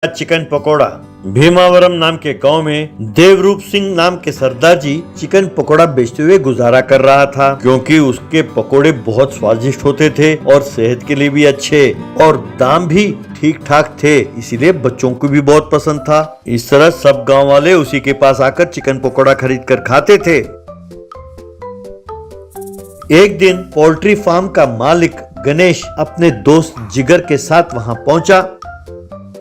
Chicken pakora. Bhimavaram नाम के गांव में देवरूप सिंह नाम के सरदार जी चिकन पकोड़ा बेचते हुए गुजारा कर रहा था, क्योंकि उसके पकोड़े बहुत स्वादिष्ट होते थे और सेहत के लिए भी अच्छे और दाम भी ठीक ठाक थे, इसीलिए बच्चों को भी बहुत पसंद था। इस तरह सब गांव वाले उसी के पास आकर चिकन पकोड़ा खरीद कर खाते थे। एक दिन पोल्ट्री फार्म का मालिक गणेश अपने दोस्त जिगर के साथ वहां पहुंचा।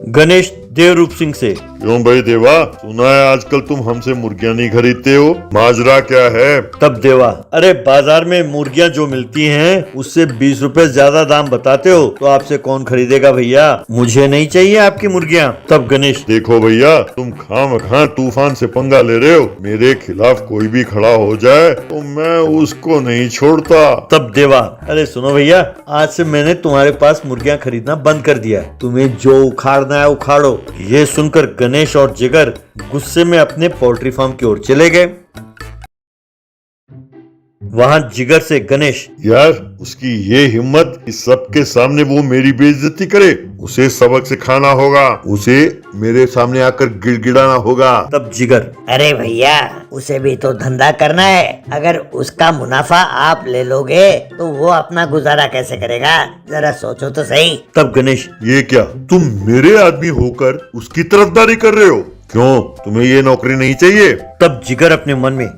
गणेश देवरूप सिंह से, क्यों भाई देवा, सुना है आजकल तुम हमसे मुर्गियां नहीं खरीदते हो, माजरा क्या है? तब देवा, अरे बाजार में मुर्गियां जो मिलती हैं उससे 20 रुपए ज्यादा दाम बताते हो, तो आपसे कौन खरीदेगा भैया, मुझे नहीं चाहिए आपकी मुर्गियां। तब गणेश, देखो भैया, तुम खामखा तूफान से पंगा ले रहे हो, मेरे खिलाफ कोई भी खड़ा हो जाए तो मैं उसको नहीं छोड़ता। तब देवा, अरे सुनो भैया, आज से मैंने तुम्हारे पास मुर्गियां खरीदना बंद कर दिया, तुम्हें जो उखाड़ना है उखाड़ो। ये सुनकर गणेश और जिगर गुस्से में अपने पोल्ट्री फार्म की ओर चले गए। वहां जिगर से गणेश, यार उसकी ये हिम्मत कि सबके सामने वो मेरी बेइज्जती करे, उसे सबक सिखाना होगा, उसे मेरे सामने आकर गिड़गिड़ाना होगा। तब जिगर, अरे भैया, उसे भी तो धंधा करना है, अगर उसका मुनाफा आप ले लोगे तो वो अपना गुजारा कैसे करेगा, जरा सोचो तो सही। तब गणेश, ये क्या तुम मेरे आदमी होकर उसकी तरफदारी कर रहे हो? क्यों, तुम्हें ये नौकरी नहीं चाहिए? तब जिगर अपने मन में,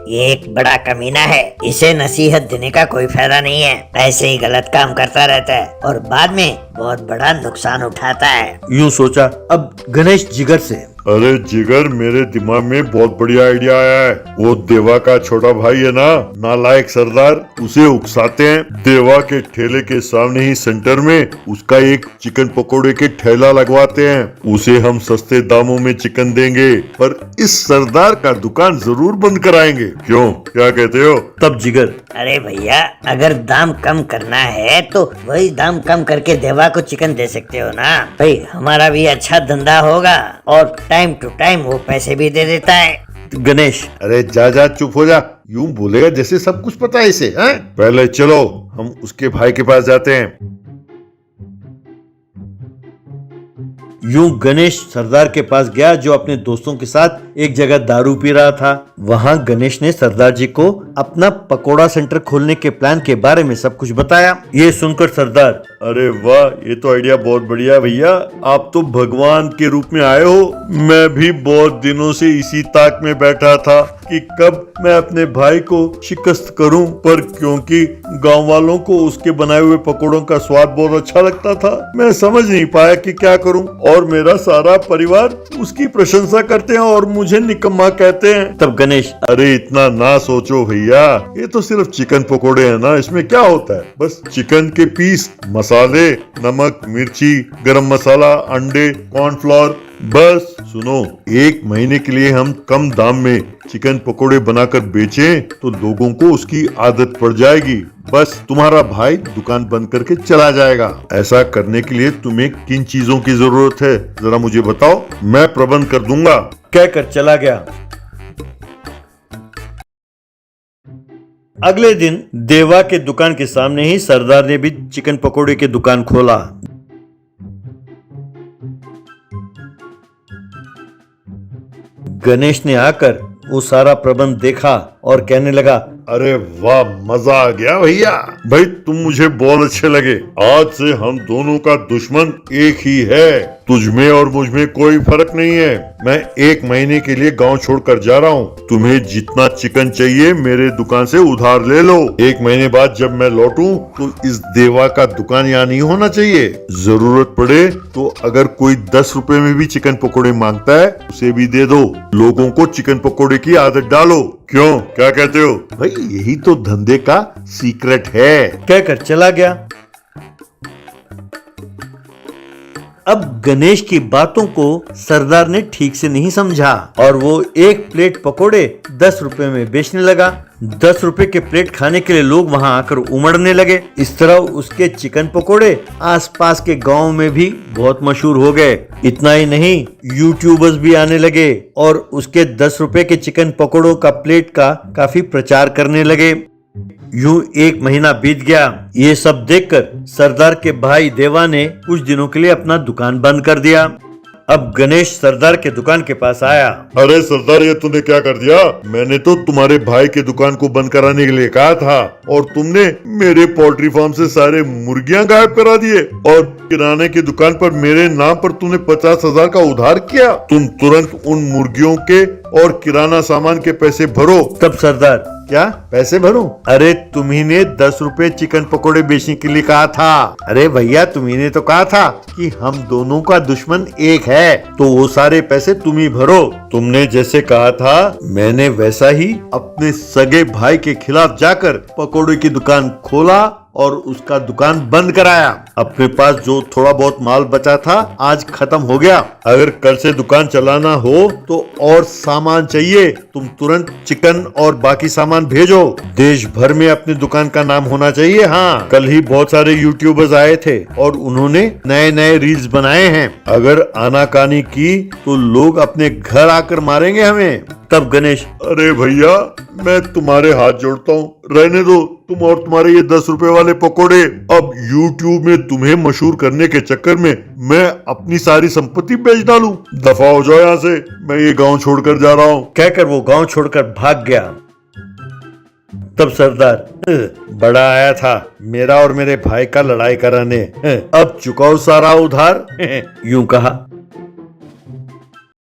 ये एक बड़ा कमीना है, इसे नसीहत देने का कोई फायदा नहीं है, ऐसे ही गलत काम करता रहता है और बाद में बहुत बड़ा नुकसान उठाता है। यूं सोचा। अब गणेश जिगर से, अरे जिगर, मेरे दिमाग में बहुत बढ़िया आइडिया आया है। वो देवा का छोटा भाई है ना, नालायक सरदार, उसे उकसाते हैं, देवा के ठेले के सामने ही सेंटर में उसका एक चिकन पकोड़े के ठेला लगवाते हैं, उसे हम सस्ते दामों में चिकन देंगे, पर इस सरदार का दुकान जरूर बंद कराएंगे। क्यों, क्या कहते हो? तब जिगर, अरे भैया, अगर दाम कम करना है तो वही दाम कम करके देवा को चिकन दे सकते हो ना भाई, हमारा भी अच्छा धंधा होगा और टाइम टू टाइम वो पैसे भी दे देता है। गणेश, अरे जा चुप हो जा, यूं बोलेगा जैसे सब कुछ पता है इसे, हैं? पहले चलो हम उसके भाई के पास जाते हैं। यूं गणेश सरदार के पास गया, जो अपने दोस्तों के साथ एक जगह दारू पी रहा था। वहां गणेश ने सरदार जी को अपना पकोड़ा सेंटर खोलने के प्लान के बारे में सब कुछ बताया। ये सुनकर सरदार, अरे वाह, ये तो आइडिया बहुत बढ़िया भैया, आप तो भगवान के रूप में आए हो। मैं भी बहुत दिनों से इसी ताक में बैठा था कि कब मैं अपने भाई को शिकस्त करूं, पर क्योंकि गांव वालों को उसके बनाए हुए पकोड़ों का स्वाद बहुत अच्छा लगता था, मैं समझ नहीं पाया कि क्या करूं, और मेरा सारा परिवार उसकी प्रशंसा करते हैं और मुझे निकम्मा कहते हैं। तब गणेश, अरे इतना ना सोचो भैया, ये तो सिर्फ चिकन पकोड़े हैं ना, इसमें क्या होता है, बस चिकन के पीस, मसाले, नमक, मिर्ची, गरम मसाला, अंडे, कॉर्नफ्लोर, बस। सुनो, 1 महीने के लिए हम कम दाम में चिकन पकोड़े बनाकर बेचें तो लोगों को उसकी आदत पड़ जाएगी, बस तुम्हारा भाई दुकान बंद करके चला जाएगा। ऐसा करने के लिए तुम्हें किन चीजों की जरूरत है, जरा मुझे बताओ, मैं प्रबंध कर दूंगा। कहकर चला गया। अगले दिन देवा के दुकान के सामने ही सरदार ने भी चिकन पकोड़े की दुकान खोला। गणेश ने आकर वो सारा प्रबंध देखा और कहने लगा, अरे वाह, मजा आ गया भैया, भाई तुम मुझे बहुत अच्छे लगे। आज से हम दोनों का दुश्मन एक ही है, तुझमें और मुझमें कोई फर्क नहीं है। मैं 1 महीने के लिए गांव छोड़कर जा रहा हूँ, तुम्हें जितना चिकन चाहिए मेरे दुकान से उधार ले लो। 1 महीने बाद जब मैं लौटूं तो इस देवा का दुकान यहाँ नहीं होना चाहिए। जरूरत पड़े तो अगर कोई 10 रुपए में भी चिकन पकोड़े मांगता है उसे भी दे दो, लोगों को चिकन पकोड़े की आदत डालो। क्यों, क्या कहते हो? भाई यही तो धंधे का सीक्रेट है। कहकर चला गया। अब गणेश की बातों को सरदार ने ठीक से नहीं समझा और वो 1 प्लेट पकोड़े 10 रुपए में बेचने लगा। 10 रुपए के प्लेट खाने के लिए लोग वहां आकर उमड़ने लगे। इस तरह उसके चिकन पकोड़े आसपास के गांव में भी बहुत मशहूर हो गए। इतना ही नहीं, यूट्यूबर्स भी आने लगे और उसके 10 रुपए के चिकन पकोड़ों का प्लेट का काफी प्रचार करने लगे। यूं 1 महीना बीत गया। ये सब देखकर सरदार के भाई देवा ने कुछ दिनों के लिए अपना दुकान बंद कर दिया। अब गणेश सरदार के दुकान के पास आया। अरे सरदार, ये तूने क्या कर दिया? मैंने तो तुम्हारे भाई की दुकान को बंद कराने के लिए कहा था और तुमने मेरे पोल्ट्री फार्म से सारे मुर्गियां गायब करा दिए और किराने की दुकान पर मेरे नाम पर तूने 50,000 का उधार किया। तुम तुरंत उन मुर्गियों के और किराना सामान के पैसे भरो। तब सरदार, क्या पैसे भरूं? अरे तुम्ही ने 10 रुपए चिकन पकोड़े बेचने के लिए कहा था। अरे भैया, तुम्ही ने तो कहा था कि हम दोनों का दुश्मन एक है, तो वो सारे पैसे तुम ही भरो। तुमने जैसे कहा था मैंने वैसा ही अपने सगे भाई के खिलाफ जाकर पकोड़े की दुकान खोला और उसका दुकान बंद कराया। अपने पास जो थोड़ा बहुत माल बचा था आज खत्म हो गया। अगर कल से दुकान चलाना हो तो और सामान चाहिए, तुम तुरंत चिकन और बाकी सामान भेजो। देश भर में अपनी दुकान का नाम होना चाहिए। हाँ, कल ही बहुत सारे यूट्यूबर्स आए थे और उन्होंने नए नए रील्स बनाए हैं। अगर आनाकानी की तो लोग अपने घर आकर मारेंगे हमें। तब गणेश, अरे भैया, मैं तुम्हारे हाथ जोड़ता हूँ, रहने दो। तुम और तुम्हारे ये 10 रुपए वाले पकोड़े। अब YouTube में तुम्हें मशहूर करने के चक्कर में मैं अपनी सारी संपत्ति बेच डालूं। दफा हो जाओ यहाँ से, मैं ये गांव छोड़कर जा रहा हूँ। कहकर वो गांव छोड़कर भाग गया। तब सरदार, बड़ा आया था मेरा और मेरे भाई का लड़ाई कराने, अब चुकाओ सारा उधार, यूं कहा।